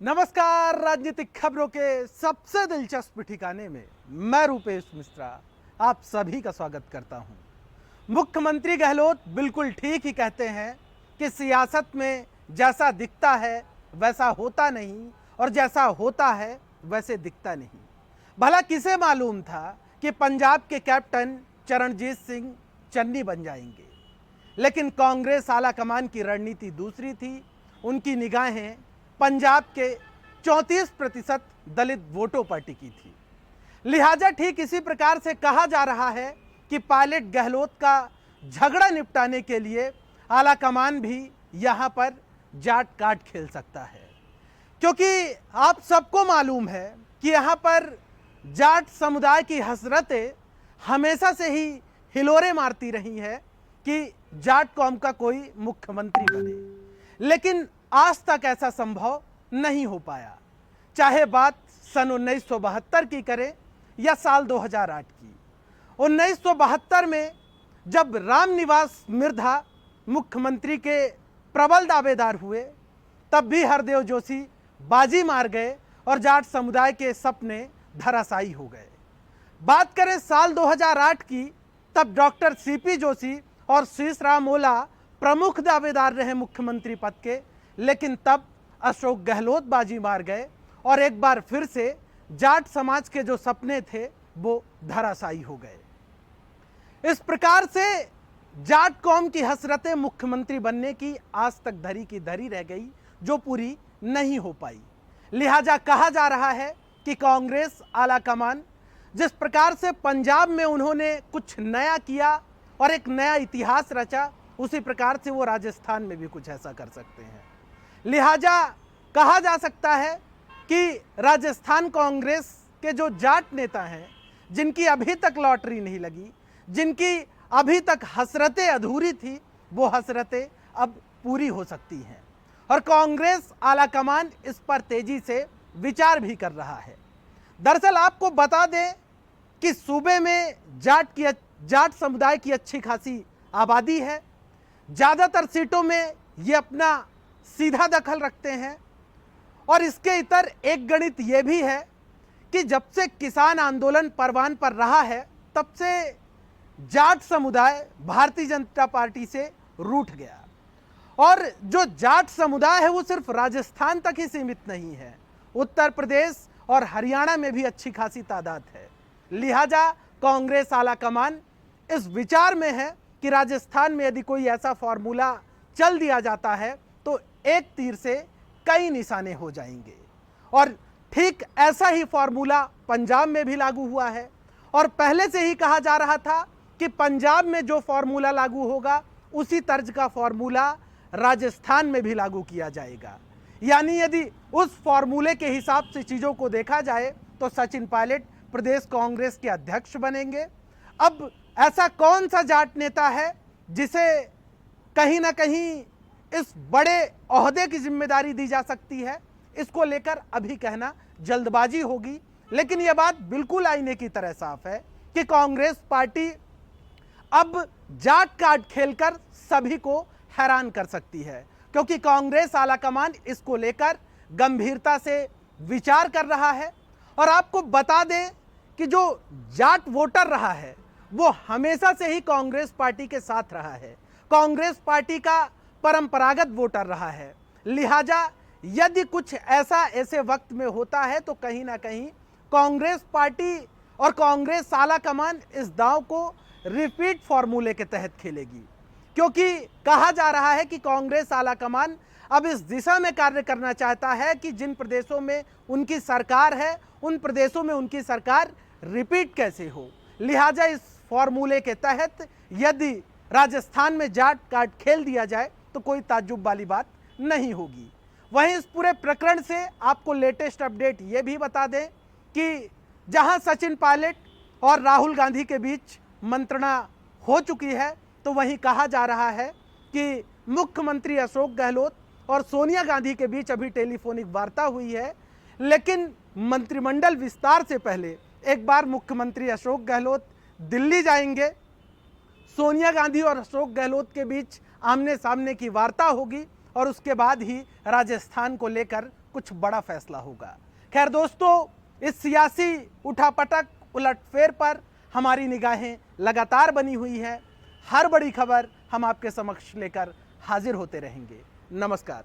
नमस्कार। राजनीतिक खबरों के सबसे दिलचस्प ठिकाने में मैं रूपेश मिश्रा आप सभी का स्वागत करता हूं। मुख्यमंत्री गहलोत बिल्कुल ठीक ही कहते हैं कि सियासत में जैसा दिखता है वैसा होता नहीं और जैसा होता है वैसे दिखता नहीं। भला किसे मालूम था कि पंजाब के कैप्टन चरणजीत सिंह चन्नी बन जाएंगे, लेकिन कांग्रेस आलाकमान की रणनीति दूसरी थी। उनकी निगाहें पंजाब के 34% दलित वोटों पर टिकी थी। लिहाजा ठीक इसी प्रकार से कहा जा रहा है कि पायलट गहलोत का झगड़ा निपटाने के लिए आलाकमान भी यहां पर जाट काट खेल सकता है, क्योंकि आप सबको मालूम है कि यहां पर जाट समुदाय की हसरतें हमेशा से ही हिलोरे मारती रही है कि जाट कौम का कोई मुख्यमंत्री बने, लेकिन आज तक ऐसा संभव नहीं हो पाया। चाहे बात सन 1972 की करें या साल 2008 की। 1972 में जब रामनिवास मिर्धा मुख्यमंत्री के प्रबल दावेदार हुए, तब भी हरदेव जोशी बाजी मार गए और जाट समुदाय के सपने धराशायी हो गए। बात करें साल 2008 की, तब डॉक्टर सीपी जोशी और शीश राम ओला प्रमुख दावेदार रहे मुख्यमंत्री पद के, लेकिन तब अशोक गहलोत बाजी मार गए और एक बार फिर से जाट समाज के जो सपने थे वो धराशायी हो गए। इस प्रकार से जाट कौम की हसरतें मुख्यमंत्री बनने की आज तक धरी की धरी रह गई, जो पूरी नहीं हो पाई। लिहाजा कहा जा रहा है कि कांग्रेस आलाकमान जिस प्रकार से पंजाब में उन्होंने कुछ नया किया और एक नया इतिहास रचा, उसी प्रकार से वो राजस्थान में भी कुछ ऐसा कर सकते हैं। लिहाजा कहा जा सकता है कि राजस्थान कांग्रेस के जो जाट नेता हैं, जिनकी अभी तक लॉटरी नहीं लगी, जिनकी अभी तक हसरतें अधूरी थी, वो हसरतें अब पूरी हो सकती हैं और कांग्रेस आलाकमान इस पर तेजी से विचार भी कर रहा है। दरअसल आपको बता दें कि सूबे में जाट समुदाय की अच्छी खासी आबादी है। ज़्यादातर सीटों में ये अपना सीधा दखल रखते हैं और इसके इतर एक गणित ये भी है कि जब से किसान आंदोलन परवान पर रहा है, तब से जाट समुदाय भारतीय जनता पार्टी से रूठ गया और जो जाट समुदाय है वो सिर्फ राजस्थान तक ही सीमित नहीं है, उत्तर प्रदेश और हरियाणा में भी अच्छी खासी तादाद है। लिहाजा कांग्रेस आलाकमान इस विचार में है कि राजस्थान में यदि कोई ऐसा फॉर्मूला चल दिया जाता है तो एक तीर से कई निशाने हो जाएंगे और ठीक ऐसा ही फॉर्मूला पंजाब में भी लागू हुआ है और पहले से ही कहा जा रहा था कि पंजाब में जो फॉर्मूला लागू होगा उसी तर्ज का फॉर्मूला राजस्थान में भी लागू किया जाएगा। यानी यदि उस फॉर्मूले के हिसाब से चीज़ों को देखा जाए तो सचिन पायलट प्रदेश कांग्रेस के अध्यक्ष बनेंगे। अब ऐसा कौन सा जाट नेता है जिसे कहीं ना कहीं इस बड़े ओहदे की जिम्मेदारी दी जा सकती है, इसको लेकर अभी कहना जल्दबाजी होगी, लेकिन यह बात बिल्कुल आईने की तरह साफ है कि कांग्रेस पार्टी अब जाट कार्ड खेलकर सभी को हैरान कर सकती है, क्योंकि कांग्रेस आलाकमान इसको लेकर गंभीरता से विचार कर रहा है। और आपको बता दें कि जो जाट वोटर रहा है वो हमेशा से ही कांग्रेस पार्टी के साथ रहा है, कांग्रेस पार्टी का परंपरागत वोटर रहा है। लिहाजा यदि कुछ ऐसे वक्त में होता है तो कहीं ना कहीं कांग्रेस पार्टी और कांग्रेस आलाकमान इस दांव को रिपीट फॉर्मूले के तहत खेलेगी, क्योंकि कहा जा रहा है कि कांग्रेस आलाकमान अब इस दिशा में कार्य करना चाहता है कि जिन प्रदेशों में उनकी सरकार है उन प्रदेशों में उनकी सरकार रिपीट कैसे हो। लिहाजा इस फॉर्मूले के तहत यदि राजस्थान में जाट कार्ड खेल दिया जाए तो कोई ताज्जुब वाली बात नहीं होगी। वहीं इस पूरे प्रकरण से आपको लेटेस्ट अपडेट ये भी बता दें कि जहां सचिन पायलट और राहुल गांधी के बीच मंत्रणा हो चुकी है, तो वहीं कहा जा रहा है कि मुख्यमंत्री अशोक गहलोत और सोनिया गांधी के बीच अभी टेलीफोनिक वार्ता हुई है, लेकिन मंत्रिमंडल विस्तार से पहले एक बार मुख्यमंत्री अशोक गहलोत दिल्ली जाएंगे। सोनिया गांधी और अशोक गहलोत के बीच आमने सामने की वार्ता होगी और उसके बाद ही राजस्थान को लेकर कुछ बड़ा फैसला होगा। खैर दोस्तों, इस सियासी उठापटक उलटफेर पर हमारी निगाहें लगातार बनी हुई है। हर बड़ी खबर हम आपके समक्ष लेकर हाजिर होते रहेंगे। नमस्कार।